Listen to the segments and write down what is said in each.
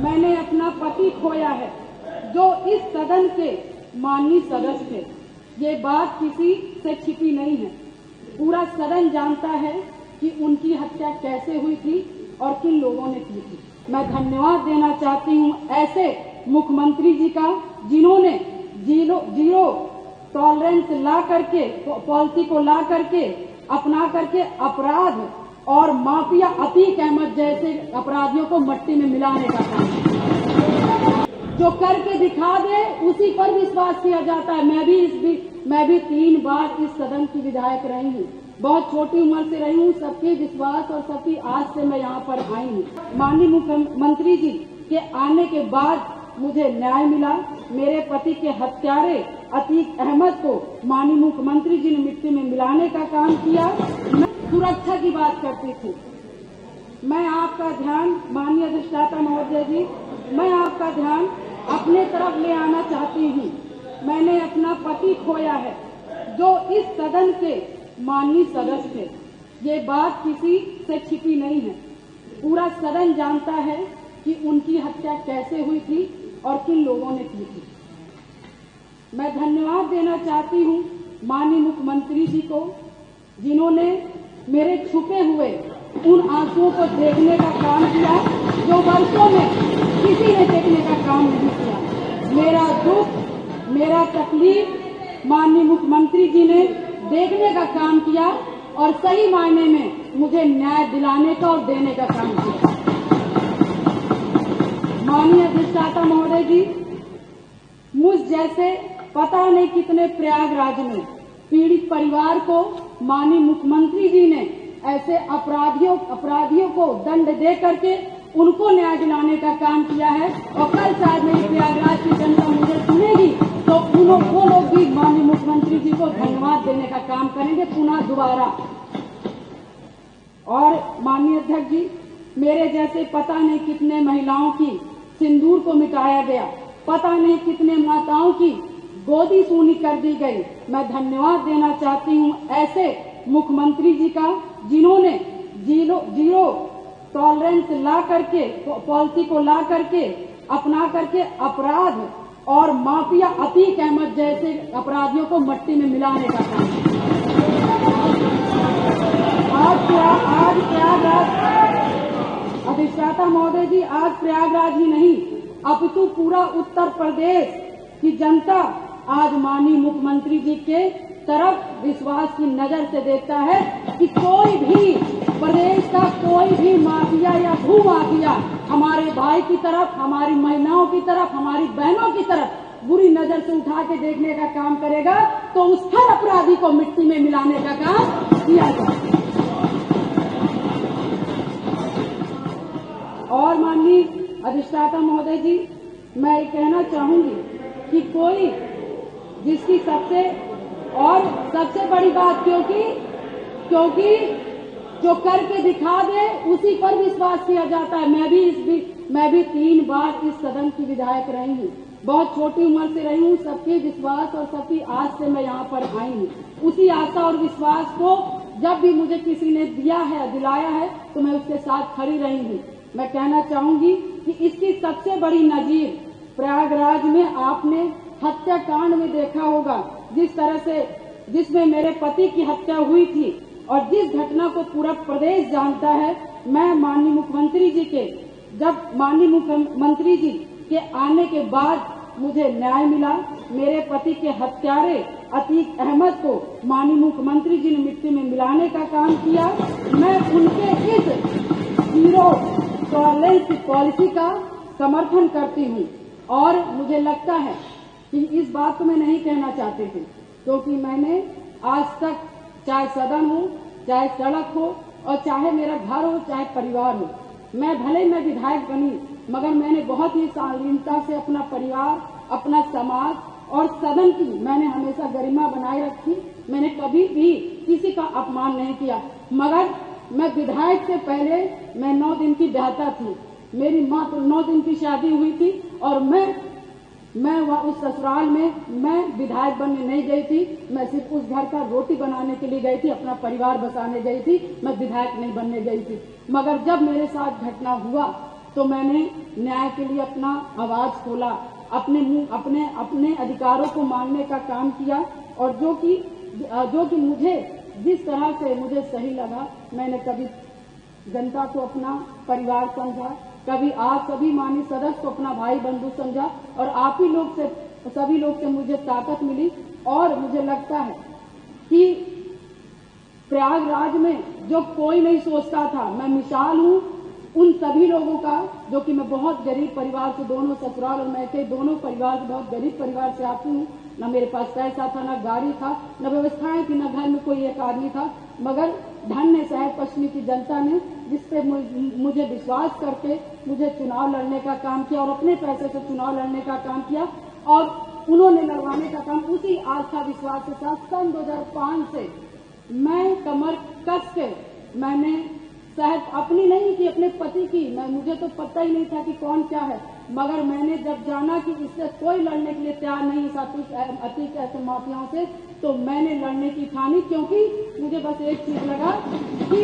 मैंने अपना पति खोया है जो इस सदन के माननीय सदस्य थे। ये बात किसी से छिपी नहीं है। पूरा सदन जानता है कि उनकी हत्या कैसे हुई थी और किन लोगों ने की थी। मैं धन्यवाद देना चाहती हूँ ऐसे मुख्यमंत्री जी का जिन्होंने जीरो टॉलरेंस ला करके पॉलिसी को ला करके अपना करके अपराध और माफिया अतीक अहमद जैसे अपराधियों को मट्टी में मिलाने का काम जो करके दिखा दे उसी पर विश्वास किया जाता है। मैं भी 3 बार इस सदन की विधायक रही हूँ। बहुत छोटी उम्र से रही हूँ। सबके विश्वास और सबकी आस से मैं यहाँ पर आई हूँ। माननीय मुख्यमंत्री जी के आने के बाद मुझे न्याय मिला। मेरे पति के हत्यारे अतीक अहमद को माननीय मुख्यमंत्री जी ने मिट्टी में मिलाने का काम किया। मैं सुरक्षा की बात करती थी। मैं आपका ध्यान माननीय अधिष्ठाता महोदय जी, मैं आपका ध्यान अपने तरफ ले आना चाहती हूँ। मैंने अपना पति खोया है जो इस सदन के माननीय सदस्य थे। ये बात किसी से छिपी नहीं है। पूरा सदन जानता है कि उनकी हत्या कैसे हुई थी और किन लोगों ने की थी। मैं धन्यवाद देना चाहती हूँ माननीय मुख्यमंत्री जी को जिन्होंने मेरे छुपे हुए उन आंसुओं को देखने का काम किया जो वर्षों में किसी ने देखने का काम नहीं किया। मेरा दुख, मेरा तकलीफ माननीय मुख्यमंत्री जी ने देखने का काम किया और सही मायने में मुझे न्याय दिलाने का और देने का काम किया। माननीय अधिष्ठाता महोदय जी, मुझ जैसे पता नहीं कितने प्रयागराज में पीड़ित परिवार को माननीय मुख्यमंत्री जी ने ऐसे अपराधियों को दंड दे करके उनको न्याय दिलाने का काम किया है। और कल शायद मेरी प्रयागराज की जनता मुझे सुनेगी तो वो लोग भी माननीय मुख्यमंत्री जी को धन्यवाद देने का काम करेंगे पुनः दोबारा। और माननीय अध्यक्ष जी, मेरे जैसे पता नहीं कितने महिलाओं की सिंदूर को मिटाया गया, पता नहीं कितने माताओं की गोदी सूनी कर दी गई। मैं धन्यवाद देना चाहती हूँ ऐसे मुख्यमंत्री जी का जिन्होंने जीरो टॉलरेंस ला करके पॉलिसी को ला करके अपना करके अपराध और माफिया अतीक अहमद जैसे अपराधियों को मट्टी में मिलाने का काम। आज प्रयागराज अधिष्ठाता महोदय जी, आज प्रयागराज ही नहीं अपितु पूरा उत्तर प्रदेश की जनता आज माननीय मुख्यमंत्री जी के तरफ विश्वास की नजर से देखता है कि कोई भी प्रदेश का कोई भी माफिया या भू माफिया हमारे भाई की तरफ, हमारी महिलाओं की तरफ, हमारी बहनों की तरफ बुरी नजर से उठा के देखने का काम करेगा तो उस हर अपराधी को मिट्टी में मिलाने का काम किया जाए। और माननीय अधिष्ठाता महोदय जी, मैं ये कहना चाहूंगी कि कोई जिसकी सबसे बड़ी बात क्योंकि जो करके दिखा दे उसी पर विश्वास किया जाता है। मैं भी 3 बार इस सदन की विधायक रही हूँ। बहुत छोटी उम्र से रही हूँ। सबके विश्वास और सबकी आस से मैं यहाँ पर आई हूँ। उसी आशा और विश्वास को जब भी मुझे किसी ने दिलाया है तो मैं उसके साथ खड़ी रही हूँ। मैं कहना चाहूंगी कि इसकी सबसे बड़ी नजीर प्रयागराज में आपने हत्याकांड में देखा होगा, जिस तरह से जिसमें मेरे पति की हत्या हुई थी और जिस घटना को पूरा प्रदेश जानता है। मैं माननीय मुख्यमंत्री जी के आने के बाद मुझे न्याय मिला। मेरे पति के हत्यारे अतीक अहमद को माननीय मुख्यमंत्री जी ने मिट्टी में मिलाने का काम किया। मैं उनके इस जीरो टॉलरेंस पॉलिसी का समर्थन करती हूँ और मुझे लगता है कि इस बात को मैं नहीं कहना चाहती थी क्योंकि मैंने आज तक चाहे सदन हो, चाहे सड़क हो और चाहे मेरा घर हो, चाहे परिवार हो, मैं विधायक बनी मगर मैंने बहुत ही शालीनता से अपना परिवार, अपना समाज और सदन की मैंने हमेशा गरिमा बनाए रखी। मैंने कभी भी किसी का अपमान नहीं किया। मगर मैं विधायक से पहले मैं 9 दिन की ब्याहता थी। मेरी माँ तो 9 दिन की शादी हुई थी और मैं उस ससुराल में मैं विधायक बनने नहीं गई थी। मैं सिर्फ उस घर का रोटी बनाने के लिए गई थी, अपना परिवार बसाने गई थी। मैं विधायक नहीं बनने गई थी। मगर जब मेरे साथ घटना हुआ तो मैंने न्याय के लिए अपना आवाज खोला, अपने अधिकारों को मानने का काम किया और जो कि मुझे जिस तरह से मुझे सही लगा, मैंने कभी जनता को अपना परिवार समझा, कभी आप सभी माननीय सदस्य को अपना भाई बंधु समझा और आप ही लोग से, सभी लोग से मुझे ताकत मिली। और मुझे लगता है कि प्रयागराज में जो कोई नहीं सोचता था, मैं मिसाल हूं उन सभी लोगों का, जो कि मैं बहुत गरीब परिवार से, दोनों ससुराल और मैके दोनों परिवार से, बहुत गरीब परिवार से आती हूँ। न मेरे पास पैसा था, न गाड़ी था, न व्यवस्थाएं थी, न घर में कोई एक आदमी था, मगर धन्य शहर पश्चिमी की जनता ने जिसपे मुझे विश्वास करके मुझे चुनाव लड़ने का काम किया और अपने पैसे से चुनाव लड़ने का काम किया और उन्होंने लड़वाने का काम उसी आस्था विश्वास के साथ सन 2005 से मैं कमर कस के, मैंने शायद अपनी नहीं की, अपने पति की, मुझे तो पता ही नहीं था कि कौन क्या है, मगर मैंने जब जाना कि इससे कोई लड़ने के लिए तैयार नहीं था अतीत ऐसे माफियाओं से, तो मैंने लड़ने की ठानी, क्योंकि मुझे बस एक चीज लगा कि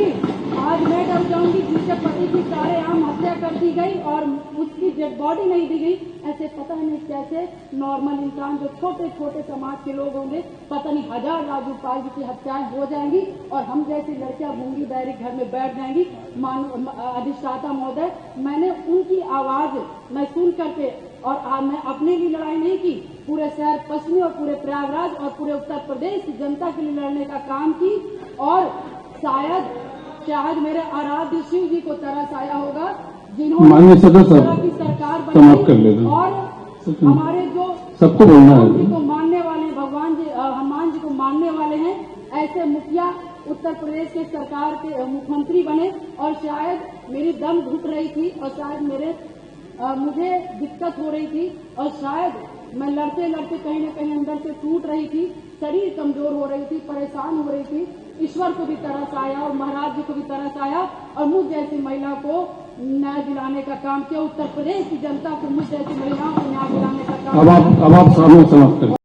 आज मैं डर जाऊंगी जिसके पति की सारेआम हत्या कर दी गई और उसकी डेड बॉडी नहीं दी गई। ऐसे पता नहीं कैसे नॉर्मल इंसान, जो छोटे छोटे समाज के लोग होंगे, पता नहीं हजार राजू पाल की हत्याएं हो जाएंगी और हम जैसी लड़कियां गूंगी बहरी घर में बैठ जाएंगी। अधिष्ठाता महोदय, मैंने उनकी आवाज मैं सुन करके और मैं अपने लिए लड़ाई नहीं की, पूरे शहर पश्चिमी और पूरे प्रयागराज और पूरे उत्तर प्रदेश की जनता के लिए लड़ने का काम की और शायद मेरे आराध्य शिव जी को तरस आया होगा, जिन्होंने की सरकार बनाई और हमारे जो सबको बोलना है, जी को मानने वाले, भगवान जी हनुमान जी को मानने वाले हैं, ऐसे मुखिया उत्तर प्रदेश के सरकार के मुख्यमंत्री बने और शायद मेरी दम घुट रही थी और शायद मुझे दिक्कत हो रही थी और शायद मैं लड़ते लड़ते कहीं न कहीं अंदर से टूट रही थी, शरीर कमजोर हो रही थी, परेशान हो रही थी। ईश्वर को भी तरस आया और महाराज जी को भी तरस आया और मुझ जैसी महिला को न्याय दिलाने का काम किया। उत्तर प्रदेश की जनता को मुझ जैसी महिलाओं को न्याय दिलाने का काम। अब आप सामने समाप्त करें।